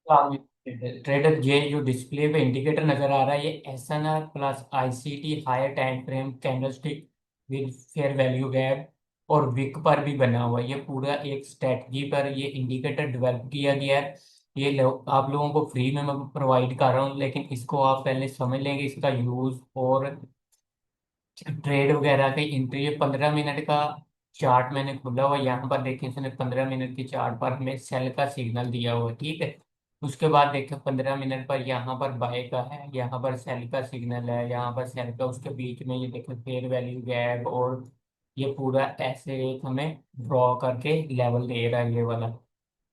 Trader, ये जो display पे इंडिकेटर नजर आ रहा है, ये SNR plus ICT higher time frame candlestick with fair value gap और विक पर भी बना हुआ है। ये पूरा एक स्ट्रेटजी पर ये इंडिकेटर डेवलप किया गया है। आप लोगों को फ्री में मैं प्रोवाइड कर रहा हूँ, लेकिन इसको आप पहले समझ लेंगे इसका यूज और ट्रेड वगैरह की एंट्री। 15 मिनट का चार्ट मैंने खोला हुआ, यहाँ पर देखिए इसने 15 मिनट की चार्ट पर हमें सेल का सिग्नल दिया हुआ है, ठीक है। उसके बाद देखिए 15 मिनट पर यहाँ पर बाय का है, यहाँ पर सेल का सिग्नल है, यहाँ पर सेल का, उसके बीच में ये देखिए फेयर वैल्यू गैप, और ये पूरा ऐसे एक हमें ड्रॉ करके लेवल दे रहा है ये वाला।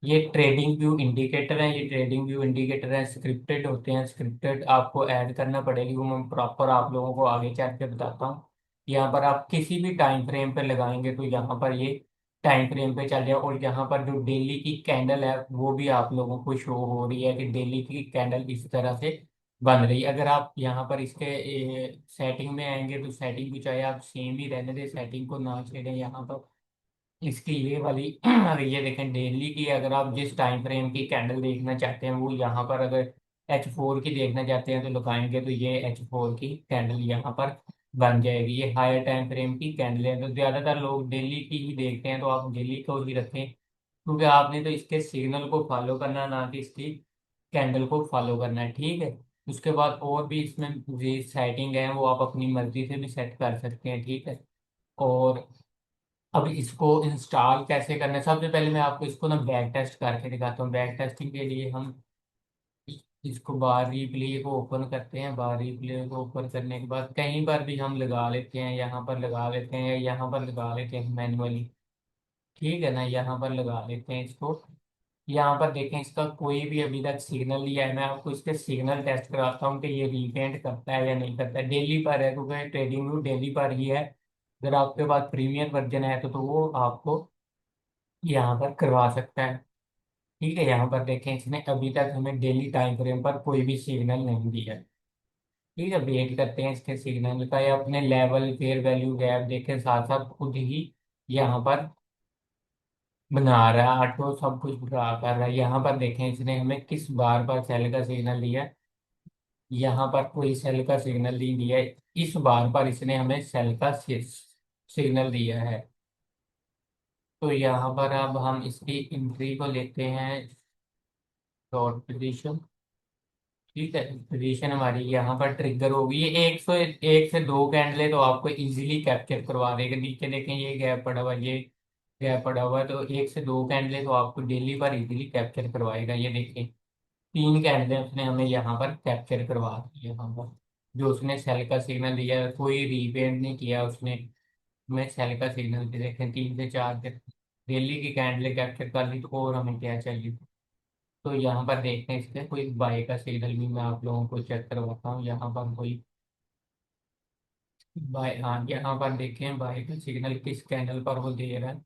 ये ट्रेडिंग व्यू इंडिकेटर है, ये ट्रेडिंग व्यू इंडिकेटर है, स्क्रिप्टेड होते हैं। स्क्रिप्टेड आपको ऐड करना पड़ेगी, वो मैं प्रॉपर आप लोगों को आगे चल के बताता हूँ। यहाँ पर आप किसी भी टाइम फ्रेम पे लगाएंगे तो यहाँ पर ये टाइम फ्रेम पे चल जाए, और यहाँ पर जो डेली की कैंडल है वो भी आप लोगों को शो हो रही है कि डेली की कैंडल इस तरह से बन रही है। अगर आप यहाँ पर इसके सेटिंग में आएंगे तो सेटिंग भी चाहे आप सेम ही रहने दें, सेटिंग को ना छेड़ें यहाँ पर। इसकी ये वाली अगर ये देखें डेली की, अगर आप जिस टाइम फ्रेम की कैंडल देखना चाहते हैं वो यहाँ पर, अगर H4 की देखना चाहते हैं तो लगाएंगे तो ये H4 की कैंडल यहाँ पर बन जाएगी। ये हायर टाइम फ्रेम की कैंडल है, तो ज्यादातर लोग डेली की ही देखते हैं, तो आप डेली को ही रखें, क्योंकि आपने तो इसके सिग्नल को फॉलो करना, ना कि इसकी कैंडल को फॉलो करना है, ठीक है। उसके बाद और भी इसमें जो सेटिंग है वो आप अपनी मर्जी से भी सेट कर सकते हैं, ठीक है। और अब इसको इंस्टॉल कैसे करना है, सबसे पहले मैं आपको इसको ना बैक टेस्ट करके दिखाता हूँ। बैक टेस्टिंग के लिए हम इसको बार रिप्ले को ओपन करते हैं। बार रिप्ले को ओपन करने के बाद कहीं पर भी हम लगा लेते हैं, यहाँ पर लगा लेते हैं या यहाँ पर लगा लेते हैं मैनुअली, ठीक है ना। यहाँ पर लगा लेते हैं इसको। यहाँ पर देखें इसका कोई भी अभी तक सिग्नल नहीं है। मैं आपको इसके सिग्नल टेस्ट कराता हूँ कि ये रिपेंट करता है या नहीं करता है। डेली पर है क्योंकि ट्रेडिंग व्यू डेली पर ही है। अगर आपके पास प्रीमियम वर्जन है तो वो आपको यहाँ पर करवा सकता है, ठीक है। यहाँ पर देखें इसने अभी तक हमें डेली टाइम फ्रेम पर कोई भी सिग्नल नहीं दिया है, ठीक है। वेट करते हैं इसके सिग्नल का। ये अपने लेवल फेयर वैल्यू गैप देखे साथ साथ खुद ही यहाँ पर बना रहा है, ऑटो सब कुछ ड्रा कर रहा है। यहाँ पर देखें इसने हमें किस बार पर सेल का सिग्नल दिया है। यहाँ पर कोई सेल का सिग्नल नहीं दिया है। इस बार पर इसने हमें सेल का सिग्नल दिया है। तो यहाँ पर अब हम इसकी एंट्री को लेते हैं शॉर्ट पोजीशन, ठीक है। पोजीशन हमारी यहाँ पर ट्रिगर होगी। ये 1 से 2 कैंडले तो आपको इजीली कैप्चर करवा देगा। नीचे देखें ये गैप पड़ा हुआ है, ये गैप पड़ा हुआ है, तो 1 से 2 कैंडले तो आपको डेली पर इजीली कैप्चर करवाएगा। ये देखें 3 कैंडले उसने हमें यहाँ पर कैप्चर करवा दी। यहाँ पर जो उसने सेल का सिग्नल दिया है, कोई रीपेंट नहीं किया उसने, हमें सेल का सिग्नल दे। देखें 3 से 4 डेली की कैंडले कैप्चर कर ली, तो और हमें क्या चाहिए। तो यहाँ पर देखते हैं इसके कोई बाई का सिग्नल भी मैं आप लोगों को चेक करवाता हूँ। यहाँ पर कोई बाई, हाँ यहाँ पर देखें बाई का सिग्नल किस कैंडल पर वो दे रहा है।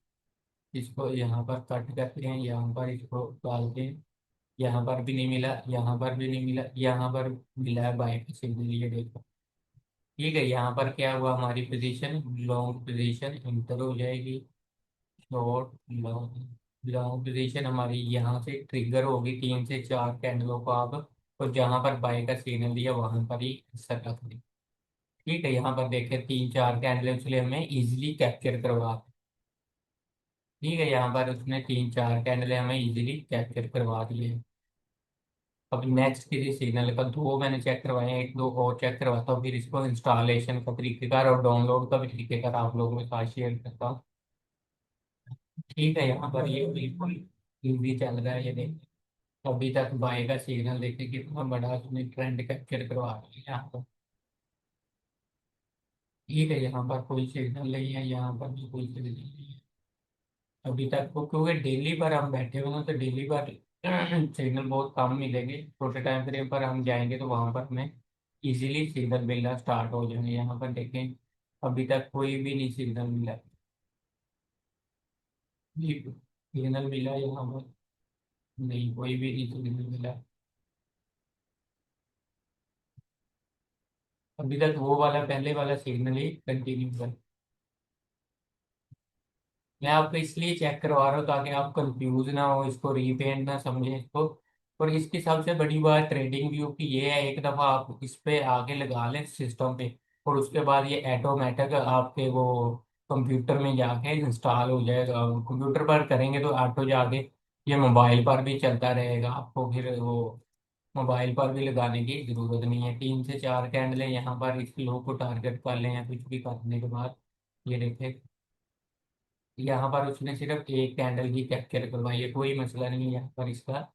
इसको यहाँ पर कट करते हैं, यहाँ पर इसको डालते हैं। यहाँ पर भी नहीं मिला, यहाँ पर भी नहीं मिला, यहाँ पर मिला है बाई का सिग्नल, ये देखो, ठीक है। यहाँ पर क्या हुआ, हमारी पोजीशन लॉन्ग पोजीशन इंटर हो जाएगी। शॉर्ट लॉन्ग लॉन्ग पोजीशन हमारी यहाँ से ट्रिगर होगी 3 से 4 कैंडलों को आप, और जहाँ पर बाय का सिग्नल दिया वहां पर ही असर रख दें, ठीक है। यहाँ पर देखें 3 4 कैंडल इसलिए हमें इजीली कैप्चर करवा, ठीक है। यहाँ पर उसने 3 4 कैंडल हमें इजीली कैप्चर करवा दिए। अब नेक्स्ट किसी सिग्नल का 2 मैंने चेक करवाए हैं, 1 2 और चेक करवाता हूँ, फिर इसको इंस्टॉलेशन का तरीकेकार और डाउनलोड का भी तरीकेकार आप लोगों के साथ शेयर करता हूँ, ठीक है। यहाँ पर ये बिल्कुल इजी चल रहा है, ये देखिए अभी तक बाय का सिग्नल देखिए कितना बड़ा उसने ट्रेंड कैप्चर करवा दिया यहाँ पर, ठीक है। यहाँ पर कोई सिग्नल नहीं है, यहाँ पर भी कोई सिग्नल नहीं है अभी तक को, क्योंकि डेली पर हम बैठे हुए हैं तो डेली पर सिग्नल बहुत कम मिलेंगे। छोटे टाइम फ्रेम पर हम जाएंगे तो वहां पर हमें इजीली सिग्नल मिलना स्टार्ट हो जाएंगे। यहाँ पर देखें अभी तक कोई भी नहीं सिग्नल मिला, सिग्नल मिला यहाँ पर नहीं, कोई भी नहीं सिग्नल मिला अभी तक। वो वाला पहले वाला सिग्नल ही कंटिन्यू कर, मैं आपको इसलिए चेक करवा रहा हूँ ताकि आप कंफ्यूज ना हो, इसको रीपेंट ना समझें इसको। और इसकी सबसे बड़ी बात ट्रेडिंग व्यू की ये है, एक दफा आप इस पे आगे लगा लें सिस्टम पे, और उसके बाद ये ऑटोमेटिक आपके वो कंप्यूटर में जाके इंस्टॉल हो जाएगा। कंप्यूटर पर करेंगे तो ऑटो जाके ये मोबाइल पर भी चलता रहेगा, आपको फिर वो मोबाइल पर भी लगाने की जरूरत नहीं है। 3 से 4 कैंडलें यहाँ पर इस लो को टारगेट कर लें या कुछ भी करने के बाद ये देखें, यहाँ पर उसने सिर्फ एक कैंडल ही कैप्चर करवाई है, कोई मसला नहीं है यहाँ पर इसका।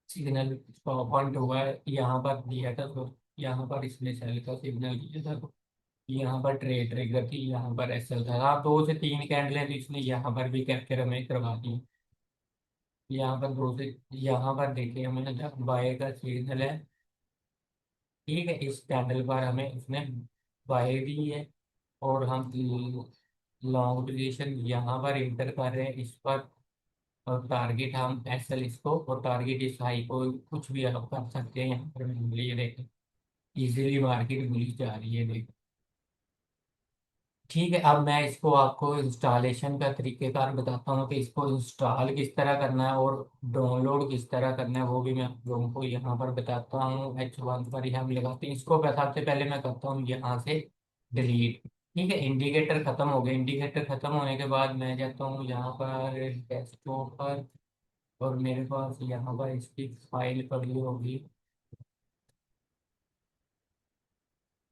सिग्नल पॉइंट हुआ है यहाँ पर दिया था, तो यहाँ पर इसने सेल का सिग्नल दिया था, तो यहाँ पर ट्रेड ट्रिगर थी, यहाँ पर एसएल था। हाँ, 2 से 3 कैंडलें तो इसने यहाँ पर भी कैप्चर हमें करवा दी। यहाँ पर दो से, यहाँ पर देखिए हमें जब बाय का सिग्नल है, ठीक है, इस कैंडल पर हमें उसने बाय दी है, और हम लॉन्ग पोजीशन यहाँ पर इंटर कर रहे हैं इस पर, और टारगेट हम एसएल इसको, और टारगेट इस हाई को कुछ भी आप कर सकते हैं यहाँ पर मैनुअली। ये देखें इजीली मार्केट बुली जा रही है, देखें। ठीक है, अब मैं इसको आपको इंस्टॉलेशन का तरीकेकार बताता हूँ कि इसको इंस्टॉल किस तरह करना है और डाउनलोड किस तरह करना है, वो भी मैं आप लोगों को यहाँ पर बताता हूँ। H1 पर ही हम लगाते हैं इसको। सबसे पहले मैं करता हूँ यहाँ से डिलीट। ठीक है, इंडिकेटर खत्म हो गया। इंडिकेटर खत्म होने के बाद मैं जाता हूँ यहाँ पर डेस्कटॉप पर, और मेरे पास यहाँ पर इसकी फाइल पड़ी होगी।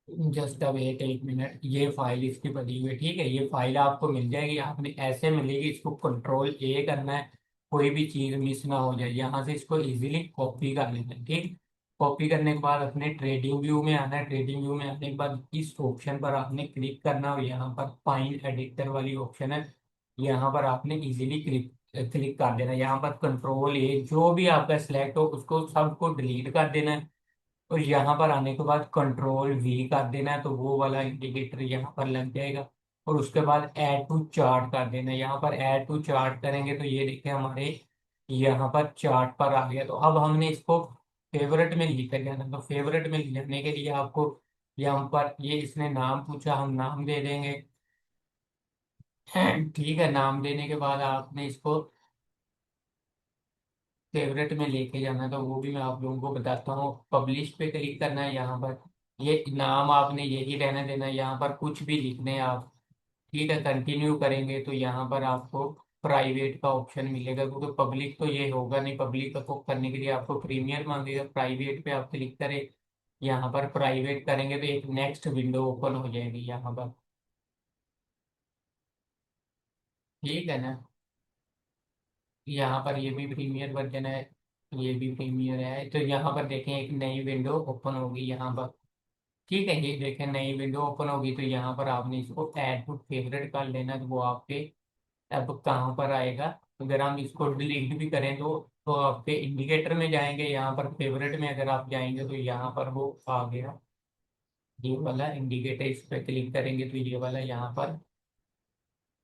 जस्ट अब वेट 1 मिनट, ये फाइल इसकी पड़ी हुई है, ठीक है। ये फाइल आपको मिल जाएगी, आपने ऐसे मिलेगी, इसको कंट्रोल A करना है, कोई भी चीज़ मिस ना हो जाए। यहाँ से इसको इजीली कॉपी कर लेना है, ठीक। कॉपी करने के बाद अपने ट्रेडिंग व्यू में आना है। ट्रेडिंग व्यू में आने के बाद इस ऑप्शन पर आपने क्लिक करना है, और यहाँ पर फाइंड एडिटर वाली ऑप्शन है, यहाँ पर आपने इजीली क्लिक क्लिक कर देना है। यहाँ पर कंट्रोल A, जो भी आपका सिलेक्ट हो उसको सबको डिलीट कर देना है, और यहाँ पर आने के बाद कंट्रोल V कर देना है, तो वो वाला इंडिकेटर यहाँ पर लग जाएगा। और उसके बाद ऐड टू चार्ट कर देना है। यहाँ पर ऐड टू चार्ट करेंगे तो ये देखिए हमारे यहाँ पर चार्ट पर आ गया। तो अब हमने इसको फेवरेट में लेकर जाना, तो फेवरेट में लेने के लिए आपको यहाँ पर ये इसने नाम पूछा, हम नाम दे देंगे। ठीक है, नाम देने के बाद आपने इसको फेवरेट में लेके जाना, तो वो भी मैं आप लोगों को बताता हूँ। पब्लिश पे क्लिक करना है, यहाँ पर ये नाम आपने यही रहने देना है, यहाँ पर कुछ भी लिखने हैं आप। ठीक है, कंटिन्यू करेंगे तो यहाँ पर आपको प्राइवेट का ऑप्शन मिलेगा, क्योंकि पब्लिक तो ये होगा नहीं। पब्लिक को करने के लिए आपको प्रीमियर मांगेगा। प्राइवेट पे आप क्लिक करें, यहाँ पर प्राइवेट करेंगे तो एक नेक्स्ट विंडो ओपन हो जाएगी यहाँ पर। ठीक है ना, यहाँ पर ये भी प्रीमियर वर्जन है, ये भी प्रीमियर है, तो यहाँ पर देखें एक नई विंडो ओपन होगी यहाँ पर। ठीक है, ये देखें नई विंडो ओपन होगी, तो यहाँ पर आपने इसको ऐड टू फेवरेट कर लेना, तो वो आपके अब कहाँ पर आएगा। अगर हम इसको डिलीट भी करें तो आपके इंडिकेटर में जाएंगे, यहाँ पर फेवरेट में अगर आप जाएंगे तो यहाँ पर वो आ गया, ये वाला इंडिकेटर। इस पर क्लिक करेंगे तो ये वाला यहाँ पर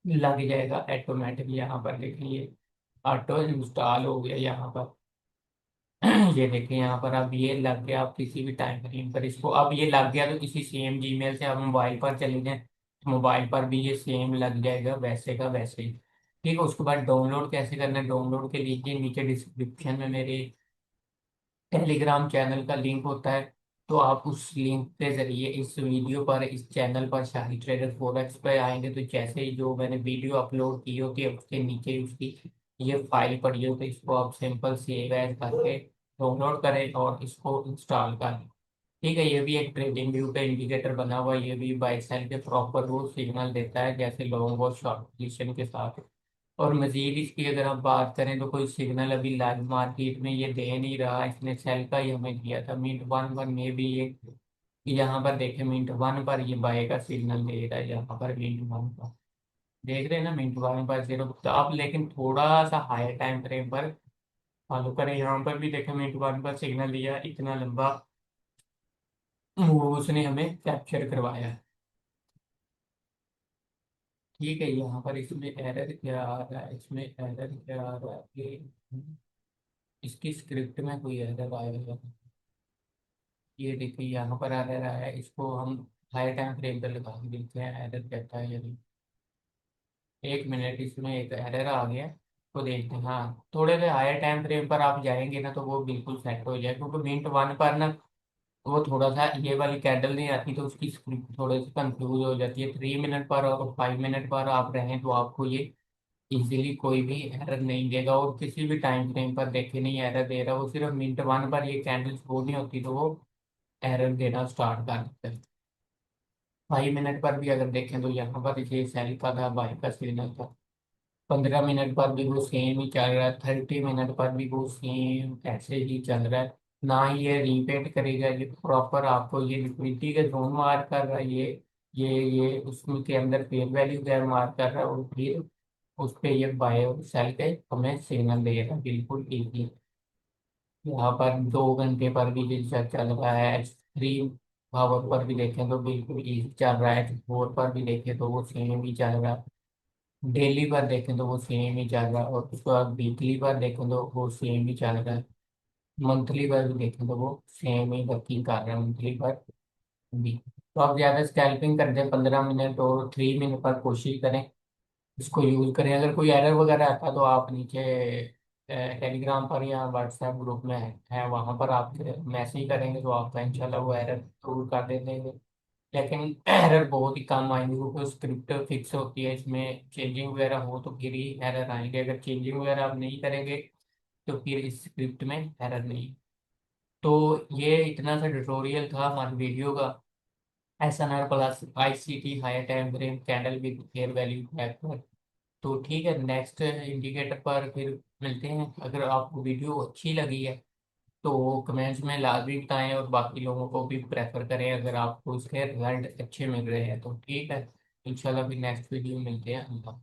लग जाएगा ऑटोमेटिक। यहाँ पर देखिए ऑटो इंस्टॉल हो गया यहाँ पर। ये देखिए यहाँ पर अब ये लग गया। आप किसी भी टाइम फ्रेम पर इसको, अब ये लग गया तो किसी सेम जीमेल से आप मोबाइल पर चले जाएं, मोबाइल पर भी ये सेम लग जाएगा, वैसे का वैसे ही। ठीक है, उसके बाद डाउनलोड कैसे करना है, डाउनलोड के लिए नीचे डिस्क्रिप्शन में मेरे टेलीग्राम चैनल का लिंक होता है, तो आप उस लिंक के जरिए इस वीडियो पर, इस चैनल पर शाही ट्रेडर फॉरेक्स पर आएंगे, तो जैसे ही जो मैंने वीडियो अपलोड की होती है उसके नीचे उसकी ये फाइल पड़ी हो, तो इसको आप सिंपल सेव एज करके डाउनलोड करें और इसको इंस्टॉल करें। ठीक है, ये भी एक ट्रेडिंग व्यू का इंडिकेटर बना हुआ है, ये भी बाई सेल के प्रॉपर वो सिग्नल देता है, जैसे लॉन्ग और शॉर्ट पोजीशन के साथ। और मजीद इसकी अगर हम बात करें तो कोई सिग्नल अभी लाइव मार्केट में ये दे नहीं रहा, इसने सेल का ही हमें दिया था मिनट 1 1 में भी ये। यहाँ पर देखें मिनट 1 पर ये बाय का सिग्नल दे रहा है, यहाँ पर मिनट 1 पर देख रहे हैं ना, मिनट 1 पर 0। तो आप लेकिन थोड़ा सा हायर टाइम फ्रेम पर फॉलो करें, यहाँ पर भी देखें मिनट 1 पर सिग्नल दिया, इतना लंबा मूव उसने हमें कैप्चर करवाया है। ठीक है, यहाँ पर इसमें एरर क्या आ रहा है, इसमें एरर क्या आ रहा है कि इसकी स्क्रिप्ट में कोई एरर आएगा। ये देखिए यहाँ पर एरर आया है, इसको हम हाई टाइम फ्रेम पर लगा के देखते हैं एरर कहता है। यदि 1 मिनट, इसमें एक एरर आ गया, को देखते हैं। हाँ, थोड़े से हायर टाइम फ्रेम पर आप जाएंगे ना तो वो बिल्कुल सेट हो जाए, क्योंकि मिनट वन पर ना वो थोड़ा सा ये वाली कैंडल नहीं आती तो उसकी स्क्रिप्ट थोड़ी सी कंफ्यूज हो जाती है। 3 मिनट पर और 5 मिनट पर आप रहें तो आपको ये इजीली कोई भी एरर नहीं देगा, और किसी भी टाइम फ्रेम पर देखे नहीं एरर दे रहा, वो सिर्फ मिनट वन पर ये कैंडल शो नहीं होती तो वो एरर देना स्टार्ट कर देता है। 5 मिनट पर भी अगर देखें तो यहाँ पर ये सेल का था, बाई का सिग्नल था। 15 मिनट पर भी वो सेम ही चल रहा है, 30 मिनट पर भी वो सेम ऐसे ही चल रहा है। ना ही ये रिपीट करेगा, ये प्रॉपर आपको ये लिक्विडिटी के जोन मार्क कर रहा है, ये उसमें के अंदर फेयर वैल्यू गैप मार्क कर रहा है, और फिर उस पे ये बाय और सेल के हमें सिग्नल दे रहा है बिल्कुल इजी। यहाँ पर 2 घंटे पर भी ये चल रहा है, 3 आवर पर भी देखें तो बिल्कुल इजी चल रहा है, 4 पर भी देखें तो वो सेम ही चल रहा है, डेली पर देखें तो वो सेम ही चल रहा है, और उसके बाद वीकली पर देखें तो वो सेम ही चल रहा है, मंथली पर भी देखें तो वो सेम ही वर्किंग कर रहा है मंथली पर भी। तो आप ज़्यादा स्कैल्पिंग करते हैं 15 मिनट और 3 मिनट पर कोशिश करें, इसको यूज़ करें। अगर कोई एरर वगैरह आता है तो आप नीचे टेलीग्राम पर या व्हाट्सएप ग्रुप में है वहाँ पर आप मैसेज करेंगे तो आपका इंशाल्लाह वो एरर दूर कर देंगे। लेकिन एरर बहुत ही कम आएंगे क्योंकि स्क्रिप्ट फिक्स होती है, इसमें चेंजिंग वगैरह हो तो फिर ही एरर आएंगे, अगर चेंजिंग वगैरह आप नहीं करेंगे तो फिर इस स्क्रिप्ट में एरर नहीं। तो ये इतना सा ट्यूटोरियल था हमारी वीडियो का, SNR plus ICT higher time frame candle with fair value factor. तो ठीक है, नेक्स्ट इंडिकेटर पर फिर मिलते हैं। अगर आपको वीडियो अच्छी लगी है तो कमेंट्स में लाजमी बताएं, और बाकी लोगों को भी प्रेफर करें अगर आपको इसके रिजल्ट अच्छे मिल रहे हैं तो। ठीक है, इंशाल्लाह फिर नेक्स्ट वीडियो में मिलते हैं। अल्लाह।